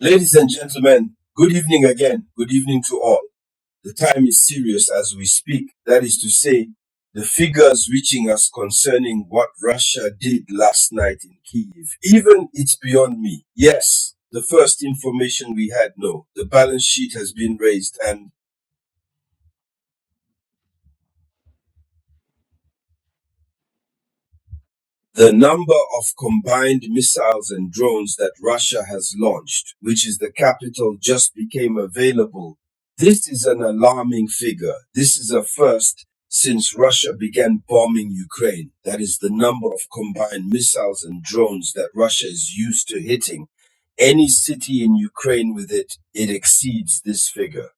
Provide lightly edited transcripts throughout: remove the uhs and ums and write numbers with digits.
Ladies and gentlemen, good evening again. Good evening to all. The time is serious as we speak. That is to say, the figures reaching us concerning what Russia did last night in Kiev, even it's beyond me. Yes, the first information we had, no, the balance sheet has been raised and the number of combined missiles and drones that Russia has launched, which is the capital, just became available. This is an alarming figure. This is a first since Russia began bombing Ukraine. That is the number of combined missiles and drones that Russia is used to hitting. Any city in Ukraine with it exceeds this figure.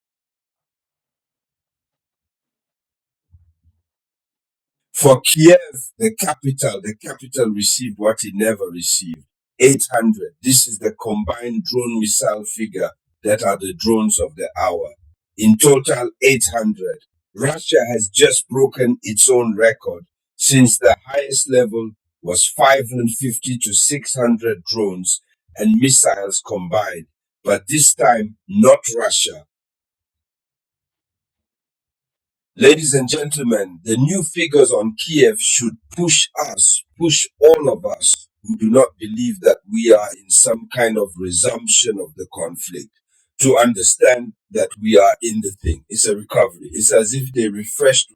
For Kiev, the capital received what it never received. 800. This is the combined drone missile figure that are the drones of the hour. In total, 800. Russia has just broken its own record since the highest level was 550 to 600 drones and missiles combined. But this time, not Russia. Ladies and gentlemen, the new figures on Kiev should push all of us who do not believe that we are in some kind of resumption of the conflict, to understand that we are in the thing. It's a recovery. It's as if they refreshed,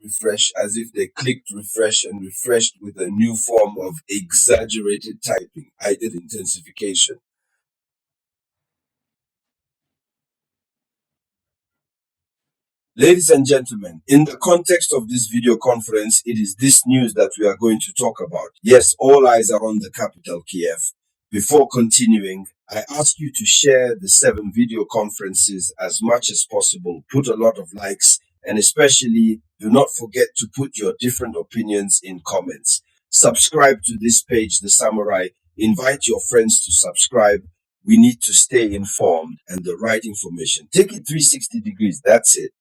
as if they clicked refresh and refreshed with a new form of exaggerated typing. I did intensification. Ladies and gentlemen, in the context of this video conference, it is this news that we are going to talk about. Yes, all eyes are on the capital, Kiev. Before continuing, I ask you to share the 7 video conferences as much as possible. Put a lot of likes, and especially do not forget to put your different opinions in comments. Subscribe to this page, The Samurai. Invite your friends to subscribe. We need to stay informed and the right information. Take it 360 degrees. That's it.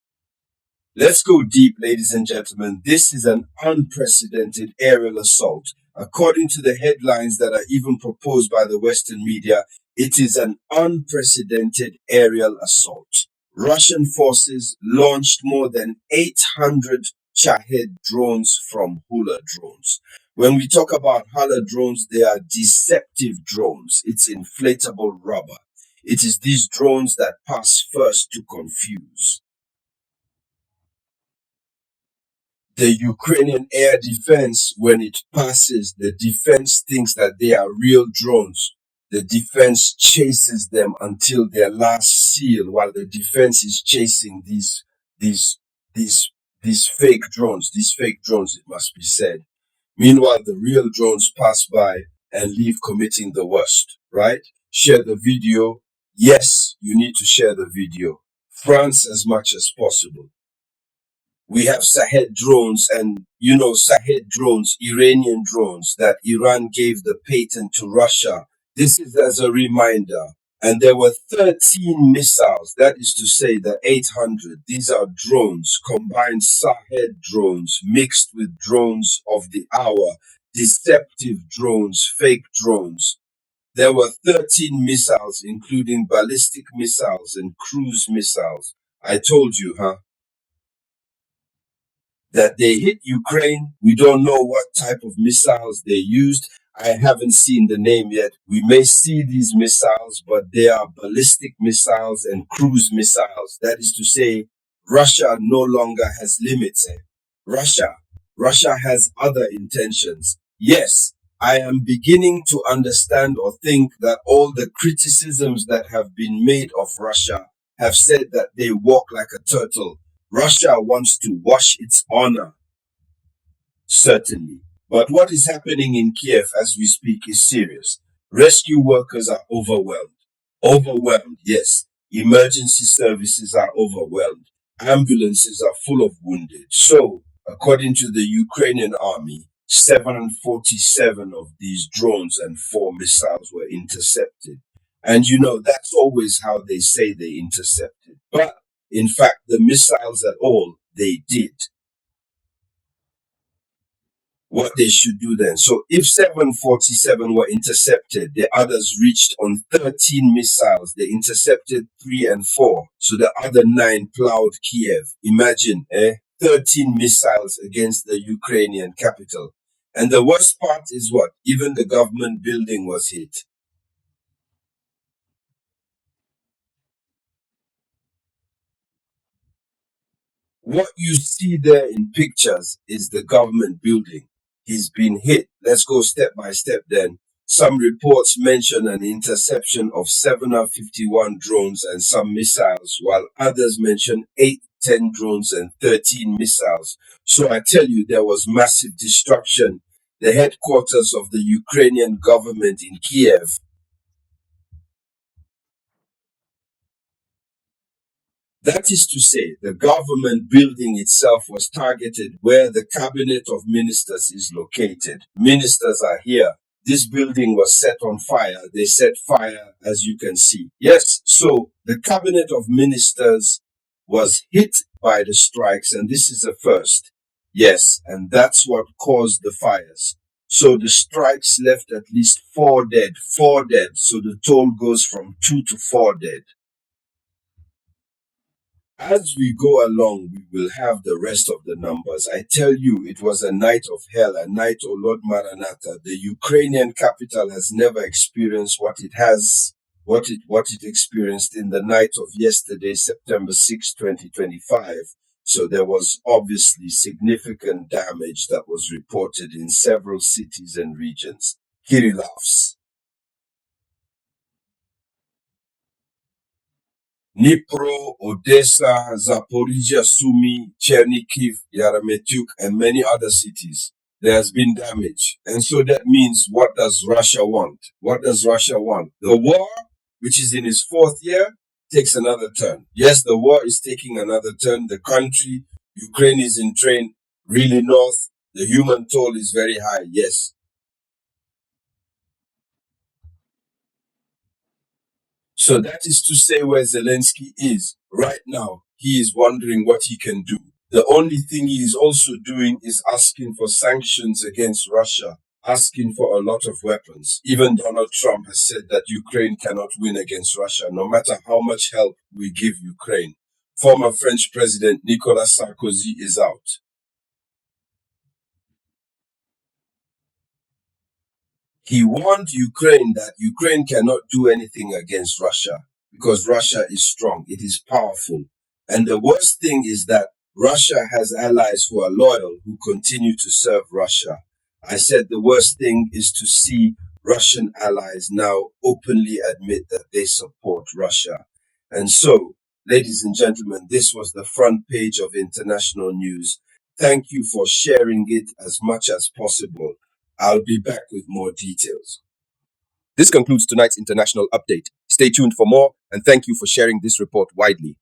Let's go deep, ladies and gentlemen. This is an unprecedented aerial assault. According to the headlines that are even proposed by the Western media, it is an unprecedented aerial assault. Russian forces launched more than 800 Shahed drones from Hula drones. When we talk about Hula drones, they are deceptive drones. It's inflatable rubber. It is these drones that pass first to confuse. The Ukrainian air defense, when it passes, the defense thinks that they are real drones. The defense chases them until their last seal, while the defense is chasing these fake drones. These fake drones, it must be said. Meanwhile, the real drones pass by and leave committing the worst, right? Share the video. Yes, you need to share the video. France as much as possible. We have Shahed drones, and Shahed drones, Iranian drones that Iran gave the patent to Russia. This is as a reminder. And there were 13 missiles, that is to say the 800. These are drones, combined Shahed drones mixed with drones of the hour, deceptive drones, fake drones. There were 13 missiles, including ballistic missiles and cruise missiles. I told you, that they hit Ukraine. We don't know what type of missiles they used. I haven't seen the name yet. We may see these missiles, but they are ballistic missiles and cruise missiles. That is to say, Russia no longer has limits. Russia has other intentions. Yes, I am beginning to understand or think that all the criticisms that have been made of Russia have said that they walk like a turtle. Russia wants to wash its honor, certainly. But what is happening in Kiev as we speak is serious. Rescue workers are overwhelmed. Overwhelmed, yes. Emergency services are overwhelmed. Ambulances are full of wounded. So, according to the Ukrainian army, 747 of these drones and 4 missiles were intercepted. And that's always how they say they intercepted. But in fact, the missiles at all, they did. what they should do then. So if 747 were intercepted, the others reached on 13 missiles. They intercepted 3 and 4. So the other 9 plowed Kiev. Imagine, 13 missiles against the Ukrainian capital. And the worst part is what? Even the government building was hit. What you see there in pictures is the government building. He's been hit. Let's go step by step then. Some reports mention an interception of 751 drones and some missiles, while others mention 8, 10 drones and 13 missiles. So I tell you, there was massive destruction. The headquarters of the Ukrainian government in Kiev. That is to say, the government building itself was targeted where the cabinet of ministers is located. Ministers are here. This building was set on fire. They set fire, as you can see. Yes, so the cabinet of ministers was hit by the strikes, and this is a first. Yes, and that's what caused the fires. So the strikes left at least 4 dead, 4 dead. So the toll goes from 2 to 4 dead. As we go along, we will have the rest of the numbers. I tell you, it was a night of hell, a night, O Lord Maranatha. The Ukrainian capital has never experienced what it experienced in the night of yesterday, September 6, 2025. So there was obviously significant damage that was reported in several cities and regions. Kirilovs, Dnipro, Odessa, Zaporizhia, Sumy, Chernihiv, Yaremetuk, and many other cities. There has been damage. And so that means, what does Russia want? What does Russia want? The war, which is in its 4th year, takes another turn. Yes, the war is taking another turn. The country, Ukraine, is in train really north. The human toll is very high. Yes. So that is to say, where Zelensky is right now, he is wondering what he can do. The only thing he is also doing is asking for sanctions against Russia, asking for a lot of weapons. Even Donald Trump has said that Ukraine cannot win against Russia, no matter how much help we give Ukraine. Former French President Nicolas Sarkozy is out. He warned Ukraine that Ukraine cannot do anything against Russia because Russia is strong, it is powerful. And the worst thing is that Russia has allies who are loyal, who continue to serve Russia. I said the worst thing is to see Russian allies now openly admit that they support Russia. And so, ladies and gentlemen, this was the front page of international news. Thank you for sharing it as much as possible. I'll be back with more details. This concludes tonight's international update. Stay tuned for more, and thank you for sharing this report widely.